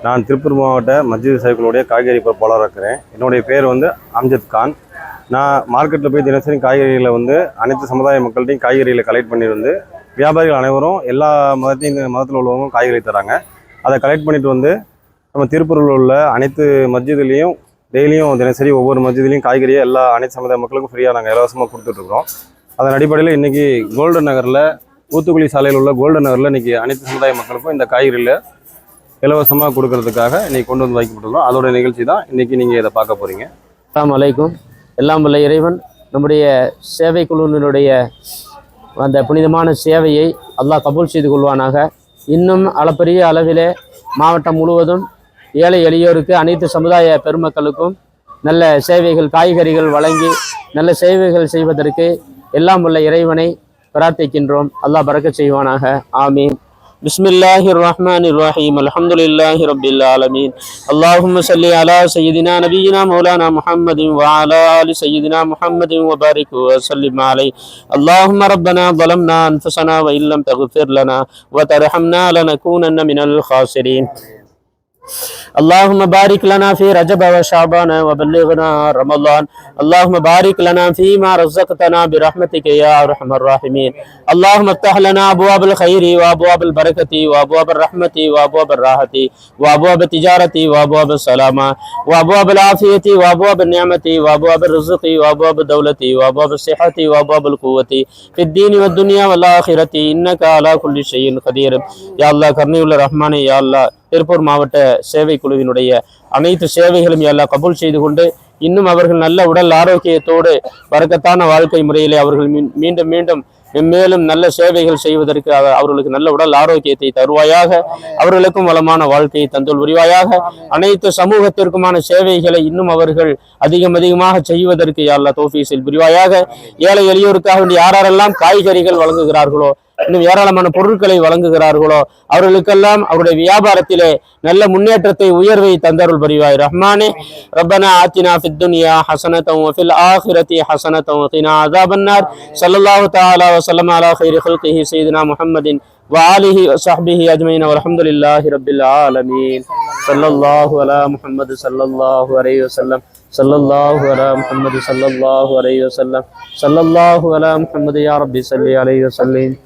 நான் திருப்பூர் மாவட்ட மஸ்ஜித் சைக்கிளுடைய காய்கறி பொறுப்பாளராக இருக்கிறேன். என்னுடைய பேர் அம்ஜத் கான். நான் மார்க்கெட்டில் போய் தினசரி காய்கறிகளை அனைத்து சமுதாய மக்கள்கிட்டையும் காய்கறிகளை கலெக்ட் பண்ணி வியாபாரிகள் அனைவரும் எல்லா மதத்தில் உள்ளவங்களும் காய்கறி தராங்க. அதை கலெக்ட் பண்ணிட்டு நம்ம திருப்பூரில் உள்ள அனைத்து மஸ்ஜிதுலேயும் டெய்லியும் தினசரி ஒவ்வொரு மஸ்ஜிதுலேயும் காய்கறியை அனைத்து சமுதாய மக்களுக்கும் ஃப்ரீயாக நாங்கள் இலவசமாக கொடுத்துட்ருக்குறோம். அதன் அடிப்படையில் இன்றைக்கி கோல்டன் நகரில் ஊத்துக்குளி சாலையில் உள்ள கோல்டன் நகரில் இன்றைக்கி அனைத்து சமுதாய மக்களுக்கும் இந்த காய்கறியில் இலவசமாக கொடுக்கறதுக்காக இன்றைக்கி கொண்டு வைக்கப்பட்டுள்ளோம். அதோட நிகழ்ச்சி தான் இன்றைக்கி நீங்கள் இதை பார்க்க போகிறீங்க. அஸ்ஸலாமு அலைக்கும். எல்லாம் வல்ல இறைவன் நம்முடைய சேவை குழுவினுடைய அந்த புனிதமான சேவையை அல்லாஹ் கபூல் செய்து கொள்வானாக. இன்னும் அளப்பரிய அளவிலே மாவட்டம் முழுவதும் ஏழை எளியோருக்கு அனைத்து சமுதாய பெருமக்களுக்கும் நல்ல சேவைகள் காய்கறிகள் வழங்கி நல்ல சேவைகள் செய்வதற்கு எல்லாம் வல்ல இறைவனை பிரார்த்திக்கின்றோம். அல்லாஹ் பரக்கத் செய்வானாக. ஆமீன். பிஸ்மில்லாஹிர் ரஹ்மானிர் ரஹீம். அல்ஹம்துலில்லாஹி ரப்பில் ஆலமீன். அல்லாஹும்ம ஸல்லி அலா சய்யிதினா நபியினா மௌலானா முஹம்மதின் வ அலா ஆலி சய்யிதினா முஹம்மதின் வ பாரிக் வ ஸல்லிம் அலைஹி. அல்லாஹும்ம ரப்பனா ظلمنا أنفسنا وإن لم تغفر لنا وترحمنا لنكونن من الخاسرين. اللهم بارك لنا في رجب وشعبان وبلغنا رمضان. اللهم بارك لنا فيما رزقتنا برحمتك يا ارحم الراحمين. اللهم افتح لنا ابواب الخير وابواب البركه وابواب الرحمه وابواب الراحه وابواب التجاره وابواب السلامه وابواب العافيه وابواب النعمه وابواب الرزق وابواب الدوله وابواب الصحه وابواب القوه في الدين والدنيا والاخره انك على كل شيء قدير. يا الله கருணையுள்ள ரஹ்மானே, யா அல்லாஹ் திருப்பூர் மாவட்ட சேவை குழுவினுடைய அனைத்து சேவைகளும் எல்லாம் கபூல் செய்து கொண்டு இன்னும் அவர்கள் நல்ல உடல் ஆரோக்கியத்தோடு பரக்கத்தான வாழ்க்கை முறையிலே அவர்கள் மீண்டும் மீண்டும் மேலும் நல்ல சேவைகள் செய்வதற்கு அவர்களுக்கு நல்ல உடல் ஆரோக்கியத்தை தருவாயாக. அவர்களுக்கும் வளமான வாழ்க்கையை தந்துள் புரிவாயாக. அனைத்து சமூகத்திற்குமான சேவைகளை இன்னும் அவர்கள் அதிகமாக செய்வதற்கு யா அல்லாஹ் தௌஃபீக் புரிவாயாக. ஏழை எளியோருக்காக வேண்டிய யாரெல்லாம் காய்கறிகள் வழங்குகிறார்களோ, இன்னும் ஏராளமான பொருட்களை வழங்குகிறார்களோ, அவர்களுக்கெல்லாம் அவருடைய வியாபாரத்திலே நல்ல முன்னேற்றத்தை உயர்வை தந்தருள் புரிவாய் ரஹ்மானே. ரப்பனா ஆத்தினா ஃபித் துன்யா ஹஸனத்தன் வ ஃபில் ஆখিরাতি ஹஸனத்தன் வ கினா அஸாபன்னார். ஸல்லல்லாஹு தஆலா வ ஸல்லம அலா கைரி ஹல்கிஹி சய்யிதினா முஹம்மதின் வ ஆலிஹி வ ஸஹ்பிஹி அஜ்மஈன் வல்ஹம்துலில்லாஹி ரப்பில் ஆலமீன். ஸல்லல்லாஹு அலா முஹம்மது ஸல்லல்லாஹு அலைஹி வஸல்லம். ஸல்லல்லாஹு அலா முஹம்மது ஸல்லல்லாஹு அலைஹி வஸல்லம். ஸல்லல்லாஹு அலா முஹம்மது யா ரப்பி ஸல்லி அலைஹி வஸல்லம்.